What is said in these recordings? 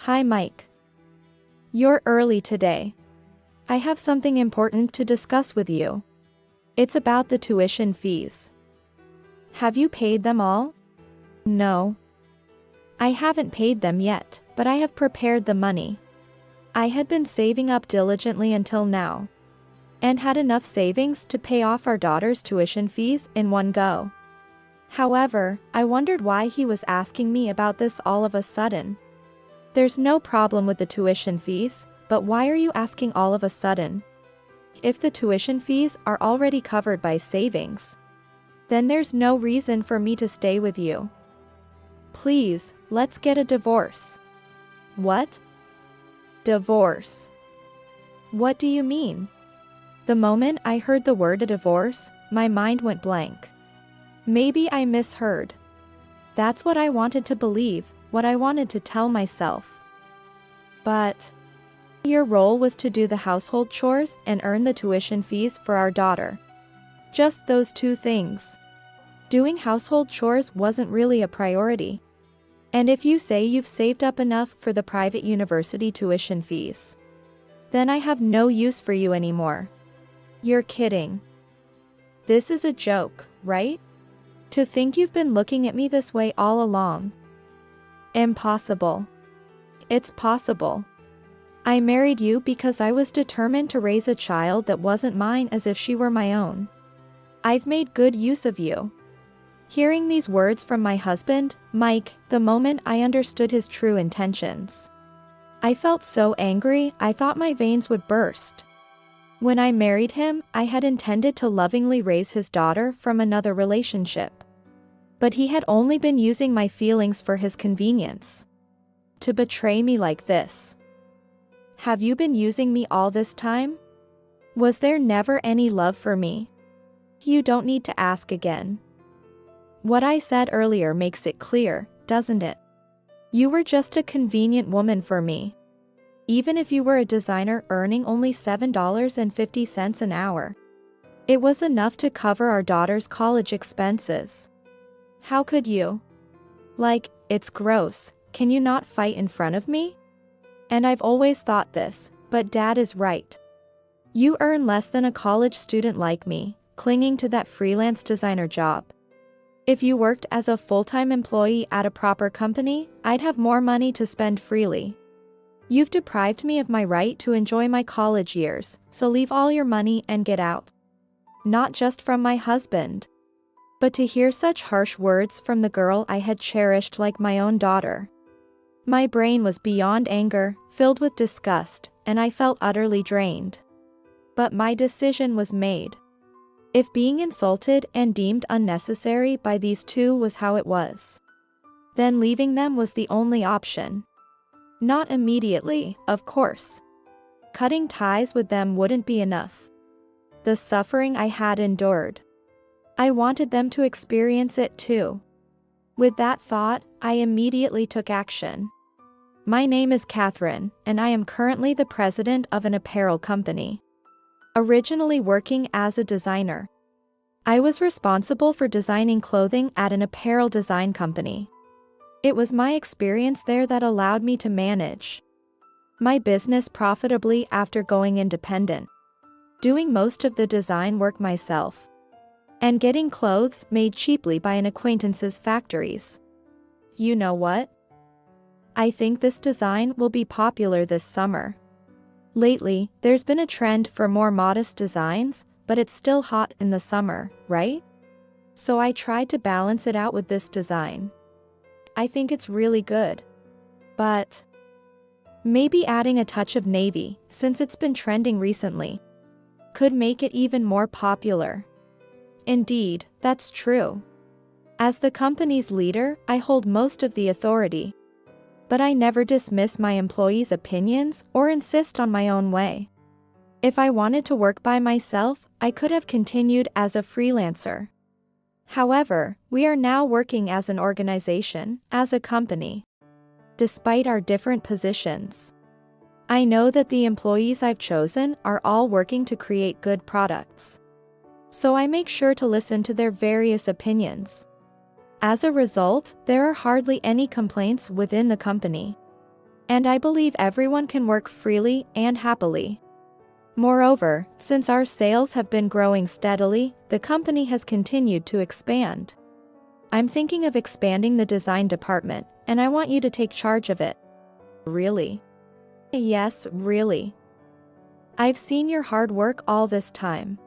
Hi Mike. You're early today. I have something important to discuss with you. It's about the tuition fees. Have you paid them all? No. I haven't paid them yet, but I have prepared the money. I had been saving up diligently until now, and had enough savings to pay off our daughter's tuition fees in one go. However, I wondered why he was asking me about this all of a sudden. There's no problem with the tuition fees, but why are you asking all of a sudden? If the tuition fees are already covered by savings, then there's no reason for me to stay with you. Please, let's get a divorce. What? Divorce. What do you mean? The moment I heard the word a divorce, my mind went blank. Maybe I misheard. That's what I wanted to believe, what I wanted to tell myself. But your role was to do the household chores and earn the tuition fees for our daughter. Just those two things. Doing household chores wasn't really a priority. And if you say you've saved up enough for the private university tuition fees, then I have no use for you anymore. You're kidding. This is a joke, right? To think you've been looking at me this way all along. Impossible. It's possible. I married you because I was determined to raise a child that wasn't mine as if she were my own. I've made good use of you. Hearing these words from my husband, Mike, the moment I understood his true intentions, I felt so angry I thought my veins would burst. When I married him, I had intended to lovingly raise his daughter from another relationship. But he had only been using my feelings for his convenience. To betray me like this. Have you been using me all this time? Was there never any love for me? You don't need to ask again. What I said earlier makes it clear, doesn't it? You were just a convenient woman for me. Even if you were a designer earning only $7.50 an hour. It was enough to cover our daughter's college expenses. How could you? Like, it's gross, can you not fight in front of me? And I've always thought this, but Dad is right. You earn less than a college student like me, clinging to that freelance designer job. If you worked as a full-time employee at a proper company, I'd have more money to spend freely. You've deprived me of my right to enjoy my college years, so leave all your money and get out. Not just from my husband, but to hear such harsh words from the girl I had cherished like my own daughter. My brain was beyond anger, filled with disgust, and I felt utterly drained. But my decision was made. If being insulted and deemed unnecessary by these two was how it was, then leaving them was the only option. Not immediately, of course. Cutting ties with them wouldn't be enough. The suffering I had endured, I wanted them to experience it too. With that thought, I immediately took action. My name is Catherine, and I am currently the president of an apparel company. Originally working as a designer, I was responsible for designing clothing at an apparel design company. It was my experience there that allowed me to manage my business profitably after going independent, doing most of the design work myself, and getting clothes made cheaply by an acquaintance's factories. You know what? I think this design will be popular this summer. Lately, there's been a trend for more modest designs, but it's still hot in the summer, right? So I tried to balance it out with this design. I think it's really good. But maybe adding a touch of navy, since it's been trending recently, could make it even more popular. Indeed, that's true. As the company's leader, I hold most of the authority. But I never dismiss my employees' opinions or insist on my own way. If I wanted to work by myself, I could have continued as a freelancer. However, we are now working as an organization, as a company. Despite our different positions, I know that the employees I've chosen are all working to create good products. So I make sure to listen to their various opinions. As a result, there are hardly any complaints within the company. And I believe everyone can work freely and happily. Moreover, since our sales have been growing steadily, the company has continued to expand. I'm thinking of expanding the design department, and I want you to take charge of it. Really? Yes, really. I've seen your hard work all this time.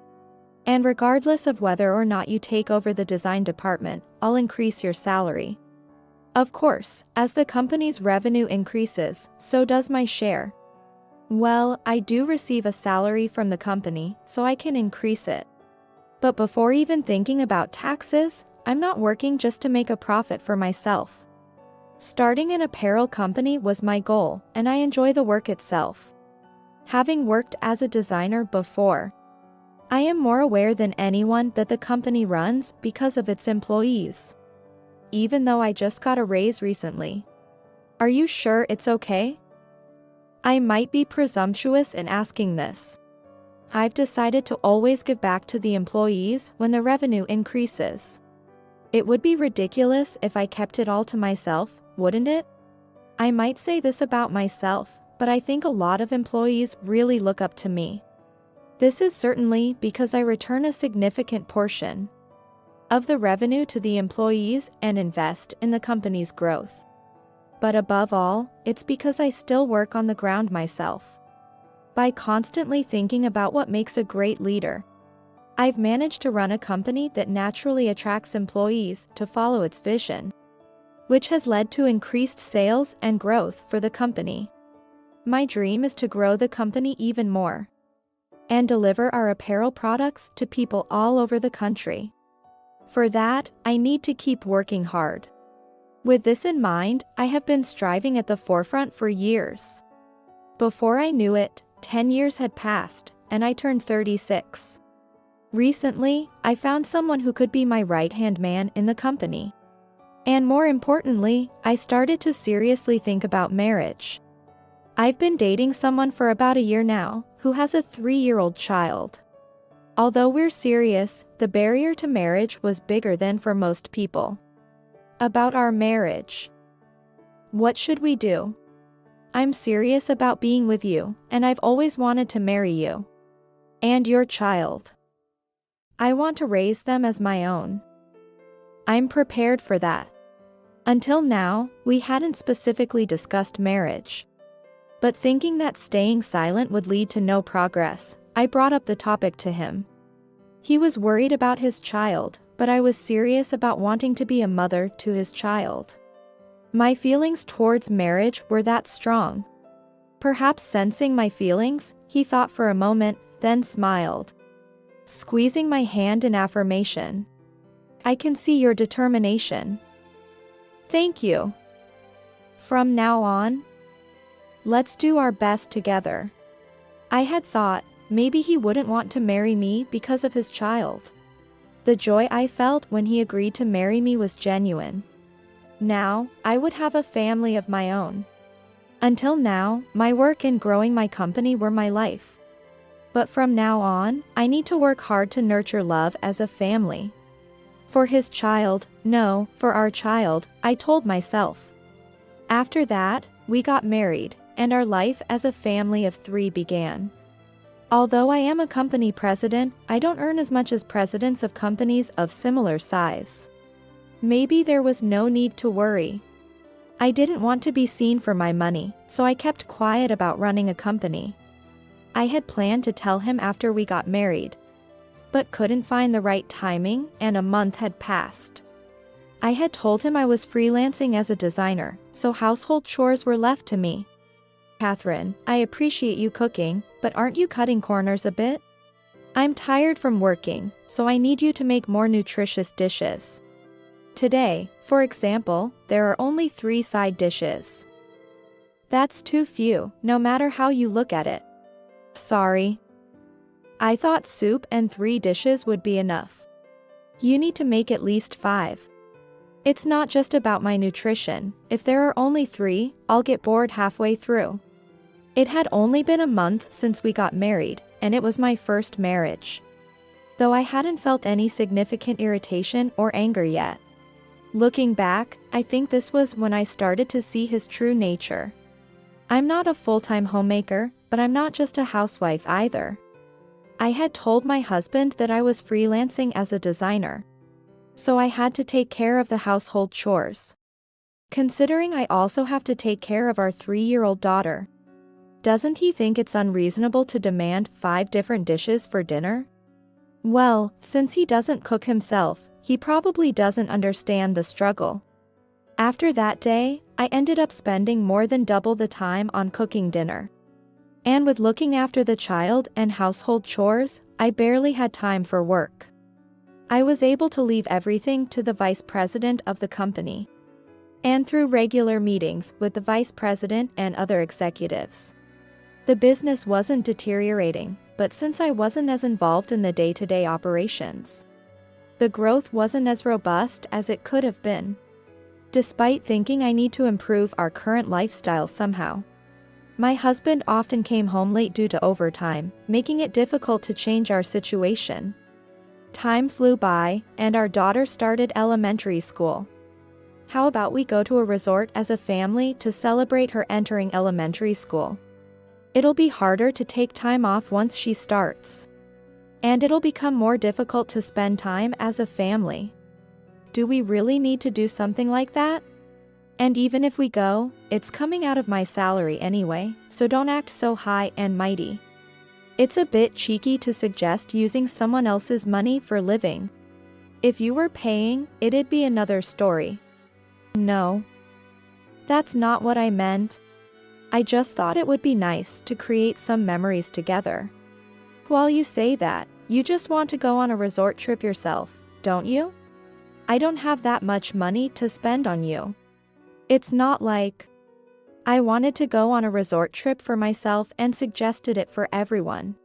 And regardless of whether or not you take over the design department, I'll increase your salary. Of course, as the company's revenue increases, so does my share. Well, I do receive a salary from the company, so I can increase it. But before even thinking about taxes, I'm not working just to make a profit for myself. Starting an apparel company was my goal, and I enjoy the work itself. Having worked as a designer before, I am more aware than anyone that the company runs because of its employees. Even though I just got a raise recently. Are you sure it's okay? I might be presumptuous in asking this. I've decided to always give back to the employees when the revenue increases. It would be ridiculous if I kept it all to myself, wouldn't it? I might say this about myself, but I think a lot of employees really look up to me. This is certainly because I return a significant portion of the revenue to the employees and invest in the company's growth. But above all, it's because I still work on the ground myself. By constantly thinking about what makes a great leader, I've managed to run a company that naturally attracts employees to follow its vision, which has led to increased sales and growth for the company. My dream is to grow the company even more and deliver our apparel products to people all over the country. For that, I need to keep working hard. With this in mind, I have been striving at the forefront for years. Before I knew it, 10 years had passed, and I turned 36. Recently, I found someone who could be my right-hand man in the company. And more importantly, I started to seriously think about marriage. I've been dating someone for about a year now, who has a 3-year-old child. Although we're serious, the barrier to marriage was bigger than for most people. About our marriage. What should we do? I'm serious about being with you, and I've always wanted to marry you. And your child. I want to raise them as my own. I'm prepared for that. Until now, we hadn't specifically discussed marriage. But thinking that staying silent would lead to no progress, I brought up the topic to him. He was worried about his child, but I was serious about wanting to be a mother to his child. My feelings towards marriage were that strong. Perhaps sensing my feelings, he thought for a moment, then smiled, squeezing my hand in affirmation. I can see your determination. Thank you. From now on, let's do our best together. I had thought, maybe he wouldn't want to marry me because of his child. The joy I felt when he agreed to marry me was genuine. Now, I would have a family of my own. Until now, my work and growing my company were my life. But from now on, I need to work hard to nurture love as a family. For his child, no, for our child, I told myself. After that, we got married, and our life as a family of 3 began. Although I am a company president, I don't earn as much as presidents of companies of similar size. Maybe there was no need to worry. I didn't want to be seen for my money, so I kept quiet about running a company. I had planned to tell him after we got married, but couldn't find the right timing, and a month had passed. I had told him I was freelancing as a designer, so household chores were left to me. Catherine, I appreciate you cooking, but aren't you cutting corners a bit? I'm tired from working, so I need you to make more nutritious dishes. Today, for example, there are only 3 side dishes. That's too few, no matter how you look at it. Sorry. I thought soup and 3 dishes would be enough. You need to make at least 5. It's not just about my nutrition. If there are only 3, I'll get bored halfway through. It had only been a month since we got married, and it was my first marriage. Though I hadn't felt any significant irritation or anger yet. Looking back, I think this was when I started to see his true nature. I'm not a full-time homemaker, but I'm not just a housewife either. I had told my husband that I was freelancing as a designer. So I had to take care of the household chores. Considering I also have to take care of our 3-year-old daughter. Doesn't he think it's unreasonable to demand 5 different dishes for dinner? Well, since he doesn't cook himself, he probably doesn't understand the struggle. After that day, I ended up spending more than double the time on cooking dinner. And with looking after the child and household chores, I barely had time for work. I was able to leave everything to the vice president of the company. And through regular meetings with the vice president and other executives. The business wasn't deteriorating, but since I wasn't as involved in the day-to-day operations, the growth wasn't as robust as it could have been. Despite thinking I need to improve our current lifestyle somehow. My husband often came home late due to overtime, making it difficult to change our situation. Time flew by, and our daughter started elementary school. How about we go to a resort as a family to celebrate her entering elementary school? It'll be harder to take time off once she starts. And it'll become more difficult to spend time as a family. Do we really need to do something like that? And even if we go, it's coming out of my salary anyway, so don't act so high and mighty. It's a bit cheeky to suggest using someone else's money for living. If you were paying, it'd be another story. No. That's not what I meant. I just thought it would be nice to create some memories together. While you say that, you just want to go on a resort trip yourself, don't you? I don't have that much money to spend on you. It's not like I wanted to go on a resort trip for myself and suggested it for everyone.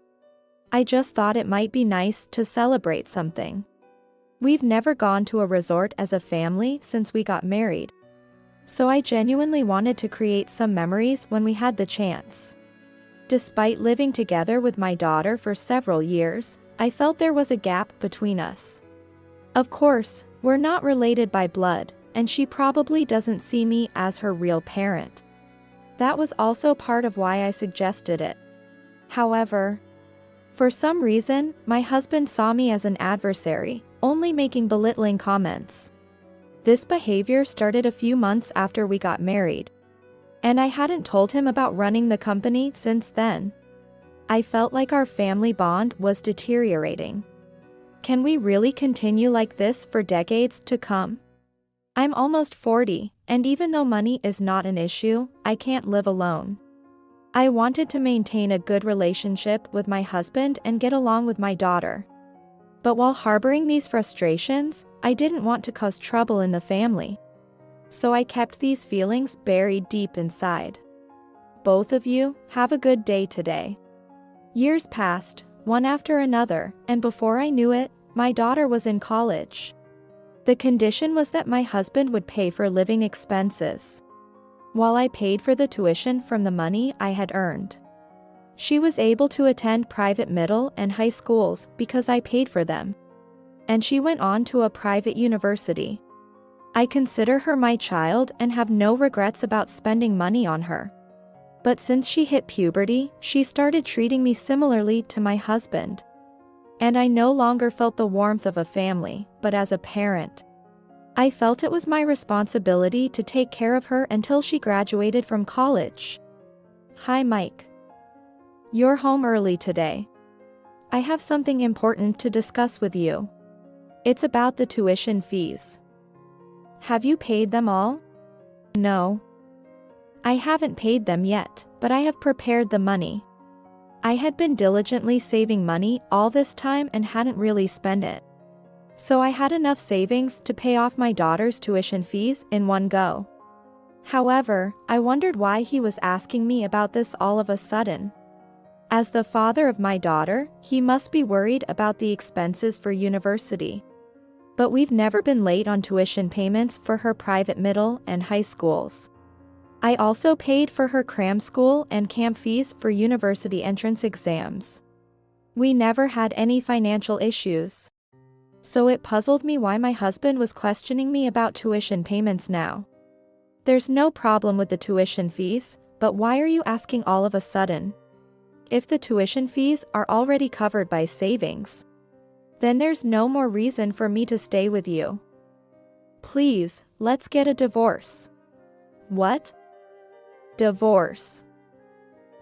I just thought it might be nice to celebrate something. We've never gone to a resort as a family since we got married. So I genuinely wanted to create some memories when we had the chance. Despite living together with my daughter for several years, I felt there was a gap between us. Of course, we're not related by blood, and she probably doesn't see me as her real parent. That was also part of why I suggested it. However, for some reason, my husband saw me as an adversary, only making belittling comments. This behavior started a few months after we got married. And I hadn't told him about running the company since then. I felt like our family bond was deteriorating. Can we really continue like this for decades to come? I'm almost 40, and even though money is not an issue, I can't live alone. I wanted to maintain a good relationship with my husband and get along with my daughter. But while harboring these frustrations, I didn't want to cause trouble in the family. So I kept these feelings buried deep inside. Both of you, have a good day today. Years passed, one after another, and before I knew it, my daughter was in college. The condition was that my husband would pay for living expenses, while I paid for the tuition from the money I had earned. She was able to attend private middle and high schools because I paid for them. And she went on to a private university. I consider her my child and have no regrets about spending money on her. But since she hit puberty, she started treating me similarly to my husband. And I no longer felt the warmth of a family, but as a parent. I felt it was my responsibility to take care of her until she graduated from college. Hi Mike. You're home early today. I have something important to discuss with you. It's about the tuition fees. Have you paid them all? No. I haven't paid them yet, but I have prepared the money. I had been diligently saving money all this time and hadn't really spent it. So I had enough savings to pay off my daughter's tuition fees in one go. However, I wondered why he was asking me about this all of a sudden. As the father of my daughter, he must be worried about the expenses for university. But we've never been late on tuition payments for her private middle and high schools. I also paid for her cram school and camp fees for university entrance exams. We never had any financial issues. So it puzzled me why my husband was questioning me about tuition payments now. There's no problem with the tuition fees, But why are you asking all of a sudden? If the tuition fees are already covered by savings, then there's no more reason for me to stay with you. Please, let's get a divorce. What? Divorce.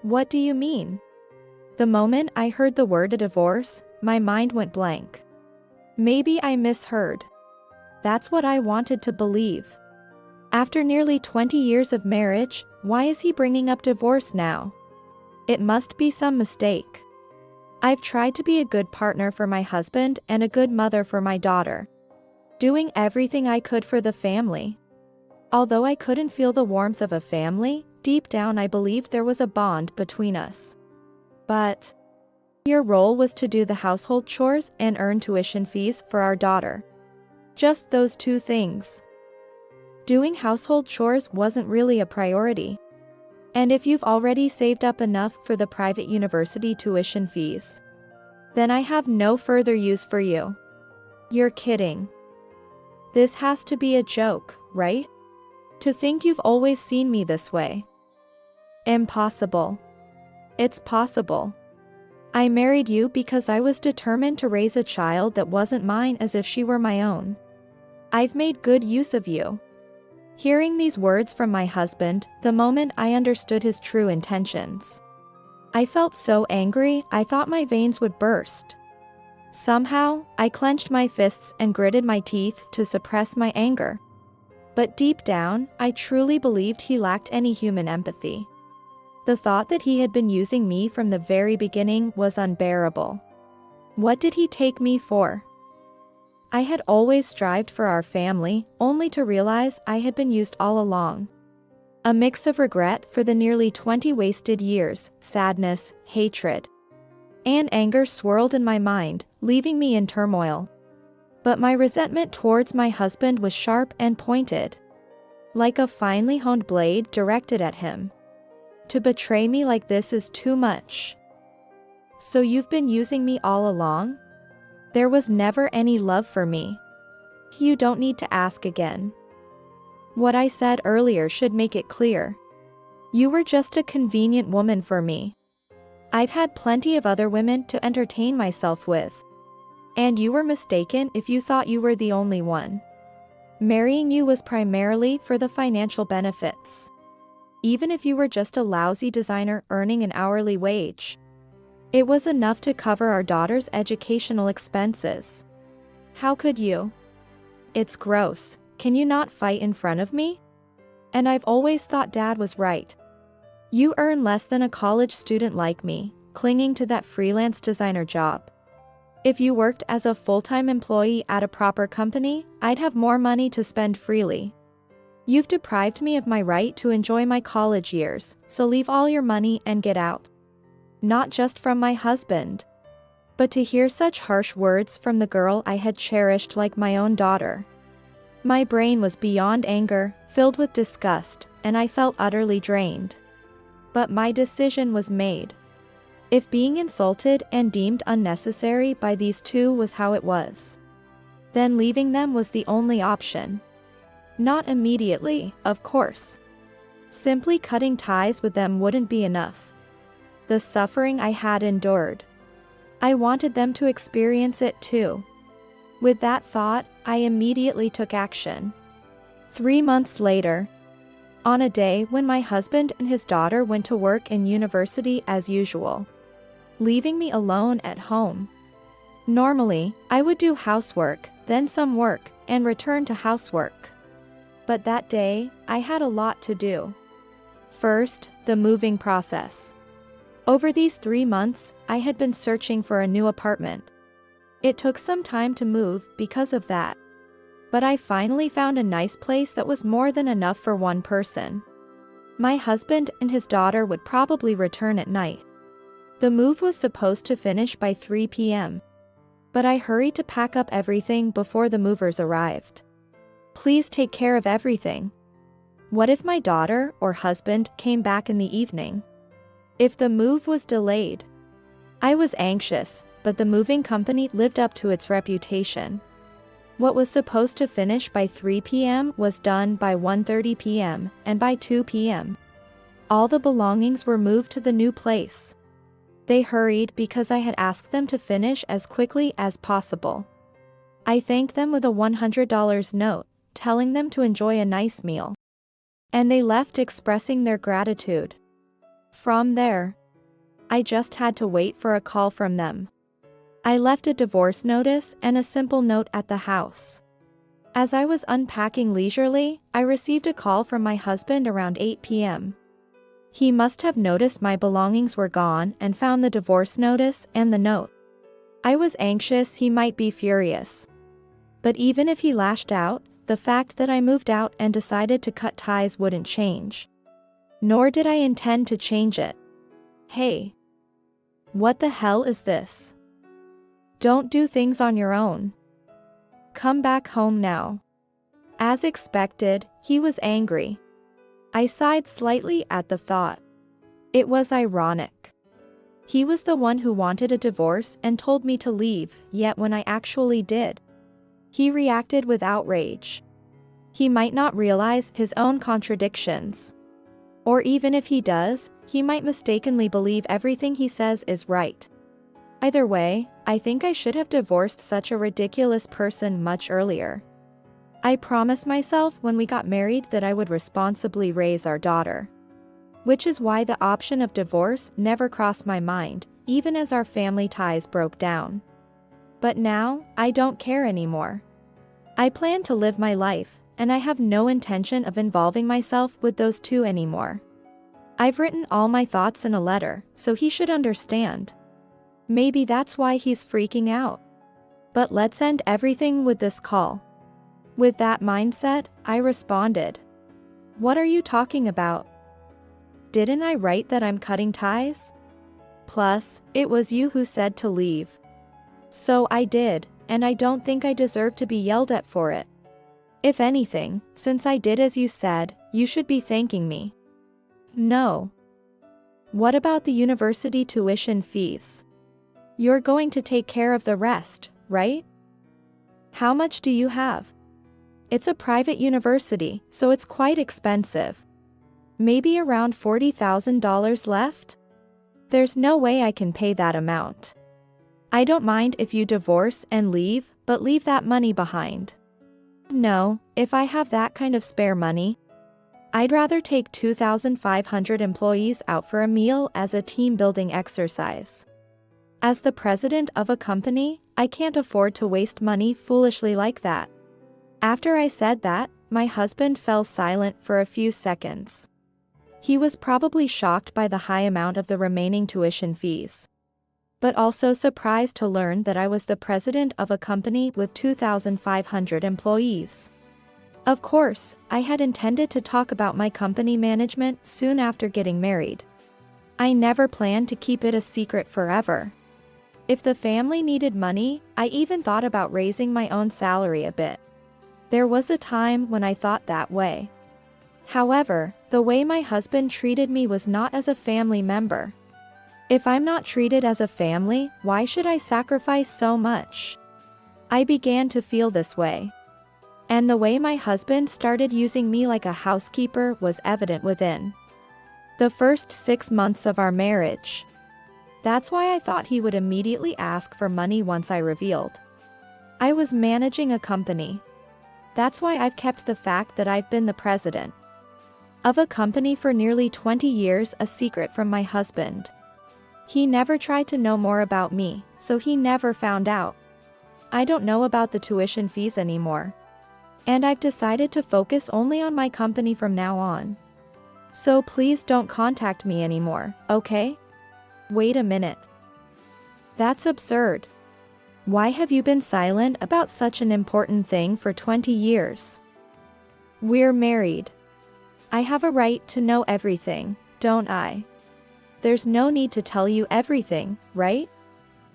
What do you mean? The moment I heard the word a divorce, my mind went blank. Maybe I misheard. That's what I wanted to believe. After nearly 20 years of marriage, why is he bringing up divorce now? It must be some mistake. I've tried to be a good partner for my husband and a good mother for my daughter, doing everything I could for the family. Although I couldn't feel the warmth of a family, deep down I believed there was a bond between us. But your role was to do the household chores and earn tuition fees for our daughter. Just those two things. Doing household chores wasn't really a priority. And if you've already saved up enough for the private university tuition fees, then I have no further use for you. You're kidding. This has to be a joke, right? To think you've always seen me this way. Impossible. It's possible. I married you because I was determined to raise a child that wasn't mine as if she were my own. I've made good use of you. Hearing these words from my husband, the moment I understood his true intentions, I felt so angry I thought my veins would burst. Somehow, I clenched my fists and gritted my teeth to suppress my anger. But deep down, I truly believed he lacked any human empathy. The thought that he had been using me from the very beginning was unbearable. What did he take me for? I had always strived for our family, only to realize I had been used all along. A mix of regret for the nearly 20 wasted years, sadness, hatred, and anger swirled in my mind, leaving me in turmoil. But my resentment towards my husband was sharp and pointed, like a finely honed blade directed at him. To betray me like this is too much. So you've been using me all along? There was never any love for me. You don't need to ask again. What I said earlier should make it clear. You were just a convenient woman for me. I've had plenty of other women to entertain myself with. And you were mistaken if you thought you were the only one. Marrying you was primarily for the financial benefits. Even if you were just a lousy designer earning an hourly wage, it was enough to cover our daughter's educational expenses. How could you? It's gross. Can you not fight in front of me? And I've always thought Dad was right. You earn less than a college student like me, clinging to that freelance designer job. If you worked as a full-time employee at a proper company, I'd have more money to spend freely. You've deprived me of my right to enjoy my college years, so leave all your money and get out. Not just from my husband, but to hear such harsh words from the girl I had cherished like my own daughter. My brain was beyond anger, filled with disgust, and I felt utterly drained. But my decision was made. If being insulted and deemed unnecessary by these two was how it was, then leaving them was the only option. Not immediately, of course. Simply cutting ties with them wouldn't be enough. The suffering I had endured, I wanted them to experience it too. With that thought, I immediately took action. 3 months later, on a day when my husband and his daughter went to work and university as usual, leaving me alone at home. Normally, I would do housework, then some work, and return to housework. But that day, I had a lot to do. First, the moving process. Over these 3 months, I had been searching for a new apartment. It took some time to move because of that. But I finally found a nice place that was more than enough for one person. My husband and his daughter would probably return at night. The move was supposed to finish by 3 p.m. But I hurried to pack up everything before the movers arrived. Please take care of everything. What if my daughter or husband came back in the evening? If the move was delayed? I was anxious, but the moving company lived up to its reputation. What was supposed to finish by 3 p.m. was done by 1:30 p.m. and by 2 p.m. All the belongings were moved to the new place. They hurried because I had asked them to finish as quickly as possible. I thanked them with a $100 note, telling them to enjoy a nice meal. And they left expressing their gratitude. From there, I just had to wait for a call from them. I left a divorce notice and a simple note at the house. As I was unpacking leisurely, I received a call from my husband around 8 p.m. He must have noticed my belongings were gone and found the divorce notice and the note. I was anxious he might be furious. But even if he lashed out, the fact that I moved out and decided to cut ties wouldn't change. Nor did I intend to change it. Hey. What the hell is this? Don't do things on your own. Come back home now. As expected, he was angry. I sighed slightly at the thought. It was ironic. He was the one who wanted a divorce and told me to leave, yet when I actually did, he reacted with outrage. He might not realize his own contradictions. Or even if he does, he might mistakenly believe everything he says is right. Either way, I think I should have divorced such a ridiculous person much earlier. I promised myself when we got married that I would responsibly raise our daughter. Which is why the option of divorce never crossed my mind, even as our family ties broke down. But now, I don't care anymore. I plan to live my life, and I have no intention of involving myself with those two anymore. I've written all my thoughts in a letter, so he should understand. Maybe that's why he's freaking out. But let's end everything with this call. With that mindset, I responded. What are you talking about? Didn't I write that I'm cutting ties? Plus, it was you who said to leave. So I did, and I don't think I deserve to be yelled at for it. If anything, since I did as you said, you should be thanking me. No. What about the university tuition fees? You're going to take care of the rest, right? How much do you have? It's a private university, so it's quite expensive. Maybe around $40,000 left? There's no way I can pay that amount. I don't mind if you divorce and leave, but leave that money behind. No, if I have that kind of spare money, I'd rather take 2,500 employees out for a meal as a team-building exercise. As the president of a company, I can't afford to waste money foolishly like that. After I said that, my husband fell silent for a few seconds. He was probably shocked by the high amount of the remaining tuition fees, but also surprised to learn that I was the president of a company with 2,500 employees. Of course, I had intended to talk about my company management soon after getting married. I never planned to keep it a secret forever. If the family needed money, I even thought about raising my own salary a bit. There was a time when I thought that way. However, the way my husband treated me was not as a family member. If I'm not treated as a family, why should I sacrifice so much? I began to feel this way. And the way my husband started using me like a housekeeper was evident within the first 6 months of our marriage. That's why I thought he would immediately ask for money once I revealed I was managing a company. That's why I've kept the fact that I've been the president of a company for nearly 20 years a secret from my husband. He never tried to know more about me, so he never found out. I don't know about the tuition fees anymore. And I've decided to focus only on my company from now on. So please don't contact me anymore, okay? Wait a minute. That's absurd. Why have you been silent about such an important thing for 20 years? We're married. I have a right to know everything, don't I? There's no need to tell you everything, right?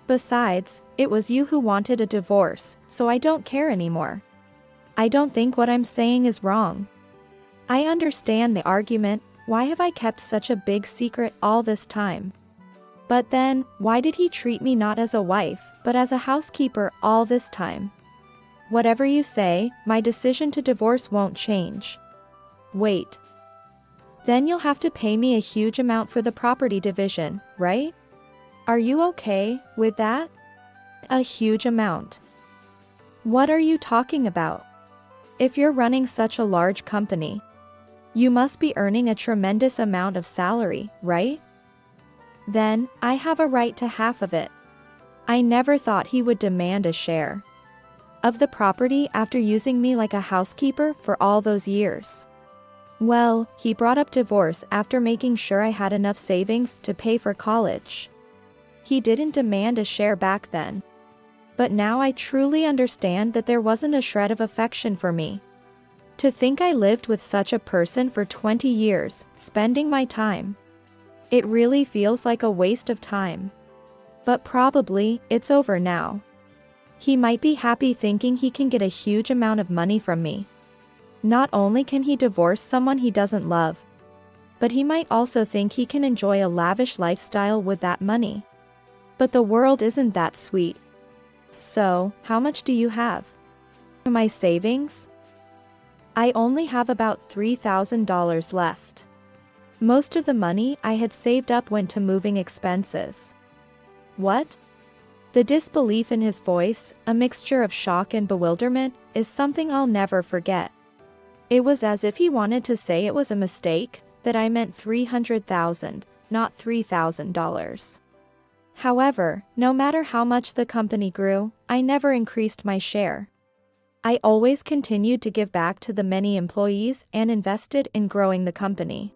Besides, it was you who wanted a divorce, so I don't care anymore. I don't think what I'm saying is wrong. I understand the argument, why have I kept such a big secret all this time? But then, why did he treat me not as a wife, but as a housekeeper all this time? Whatever you say, my decision to divorce won't change. Wait. Then you'll have to pay me a huge amount for the property division, right? Are you okay with that? A huge amount. What are you talking about? If you're running such a large company, you must be earning a tremendous amount of salary, right? Then, I have a right to half of it. I never thought he would demand a share of the property after using me like a housekeeper for all those years. Well, he brought up divorce after making sure I had enough savings to pay for college. He didn't demand a share back then. But now I truly understand that there wasn't a shred of affection for me. To think I lived with such a person for 20 years, spending my time. It really feels like a waste of time. But probably, it's over now. He might be happy thinking he can get a huge amount of money from me. Not only can he divorce someone he doesn't love, but he might also think he can enjoy a lavish lifestyle with that money. But the world isn't that sweet. So, how much do you have? My savings? I only have about $3,000 left. Most of the money I had saved up went to moving expenses. What? The disbelief in his voice, a mixture of shock and bewilderment, is something I'll never forget. It was as if he wanted to say it was a mistake, that I meant $300,000, not $3,000. However, no matter how much the company grew, I never increased my share. I always continued to give back to the many employees and invested in growing the company.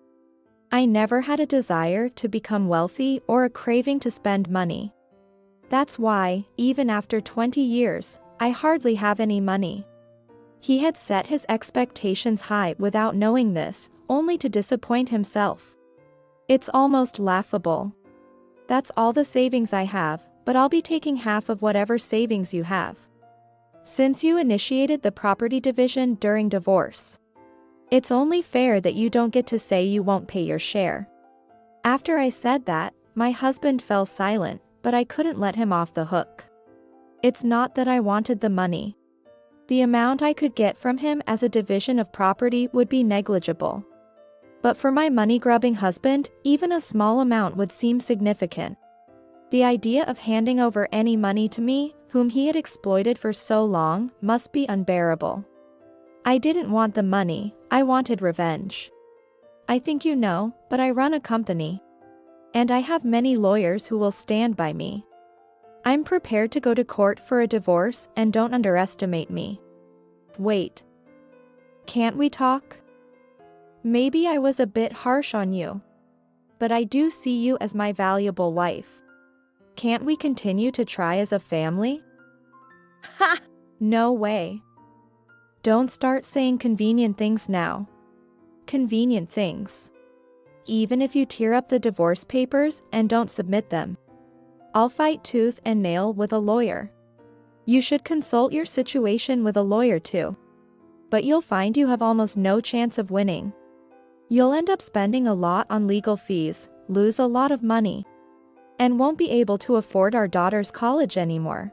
I never had a desire to become wealthy or a craving to spend money. That's why, even after 20 years, I hardly have any money. He had set his expectations high without knowing this, only to disappoint himself. It's almost laughable. That's all the savings I have, but I'll be taking half of whatever savings you have. Since you initiated the property division during divorce, it's only fair that you don't get to say you won't pay your share. After I said that, my husband fell silent, but I couldn't let him off the hook. It's not that I wanted the money. The amount I could get from him as a division of property would be negligible. But for my money-grubbing husband, even a small amount would seem significant. The idea of handing over any money to me, whom he had exploited for so long, must be unbearable. I didn't want the money, I wanted revenge. I think you know, but I run a company. And I have many lawyers who will stand by me. I'm prepared to go to court for a divorce, and don't underestimate me. Wait. Can't we talk? Maybe I was a bit harsh on you. But I do see you as my valuable wife. Can't we continue to try as a family? Ha! No way. Don't start saying convenient things now. Convenient things. Even if you tear up the divorce papers and don't submit them, I'll fight tooth and nail with a lawyer. You should consult your situation with a lawyer too. But you'll find you have almost no chance of winning. You'll end up spending a lot on legal fees, lose a lot of money, and won't be able to afford our daughter's college anymore.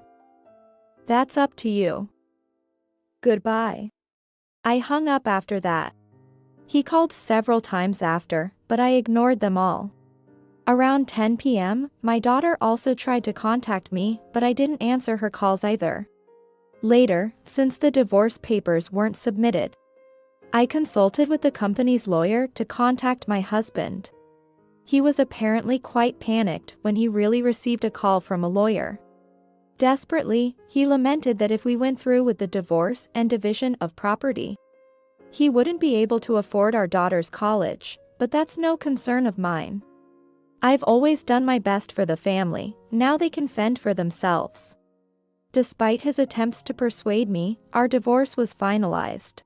That's up to you. Goodbye. I hung up after that. He called several times after, but I ignored them all. Around 10 p.m., my daughter also tried to contact me, but I didn't answer her calls either. Later, since the divorce papers weren't submitted, I consulted with the company's lawyer to contact my husband. He was apparently quite panicked when he really received a call from a lawyer. Desperately, he lamented that if we went through with the divorce and division of property, he wouldn't be able to afford our daughter's college, but that's no concern of mine. I've always done my best for the family, now they can fend for themselves. Despite his attempts to persuade me, our divorce was finalized.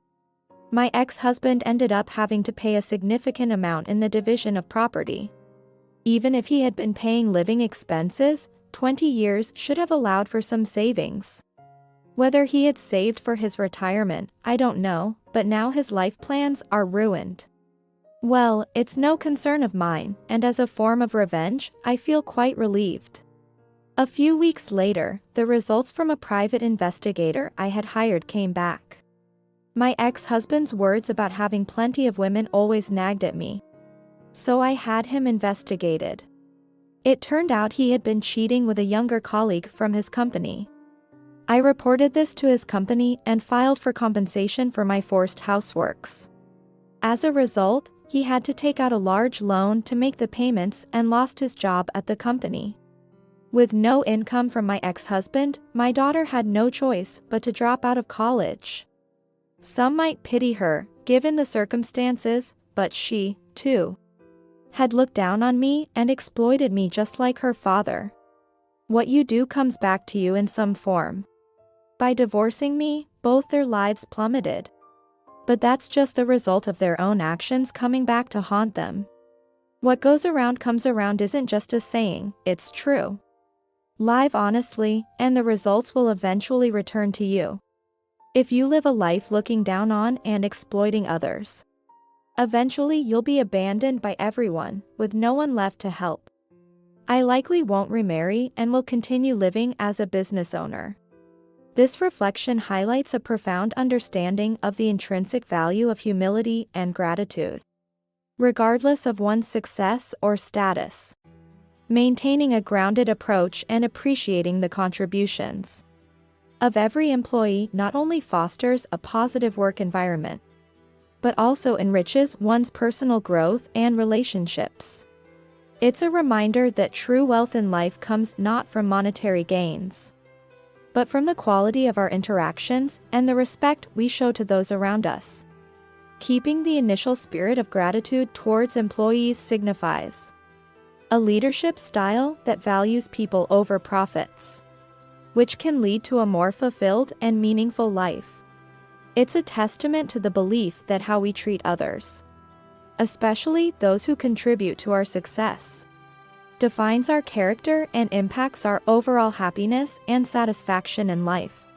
My ex-husband ended up having to pay a significant amount in the division of property. Even if he had been paying living expenses, 20 years should have allowed for some savings. Whether he had saved for his retirement, I don't know, but now his life plans are ruined. Well, it's no concern of mine, and as a form of revenge, I feel quite relieved. A few weeks later, the results from a private investigator I had hired came back. My ex-husband's words about having plenty of women always nagged at me. So I had him investigated. It turned out he had been cheating with a younger colleague from his company. I reported this to his company and filed for compensation for my forced houseworks. As a result, he had to take out a large loan to make the payments and lost his job at the company. With no income from my ex-husband, my daughter had no choice but to drop out of college. Some might pity her, given the circumstances, but she, too, had looked down on me and exploited me just like her father. What you do comes back to you in some form. By divorcing me, both their lives plummeted. But that's just the result of their own actions coming back to haunt them. What goes around comes around isn't just a saying, it's true. Live honestly, and the results will eventually return to you. If you live a life looking down on and exploiting others, eventually you'll be abandoned by everyone, with no one left to help. I likely won't remarry and will continue living as a business owner. This reflection highlights a profound understanding of the intrinsic value of humility and gratitude, regardless of one's success or status. Maintaining a grounded approach and appreciating the contributions of every employee not only fosters a positive work environment, but also enriches one's personal growth and relationships. It's a reminder that true wealth in life comes not from monetary gains, but from the quality of our interactions and the respect we show to those around us. Keeping the initial spirit of gratitude towards employees signifies a leadership style that values people over profits, which can lead to a more fulfilled and meaningful life. It's a testament to the belief that how we treat others, especially those who contribute to our success, defines our character and impacts our overall happiness and satisfaction in life.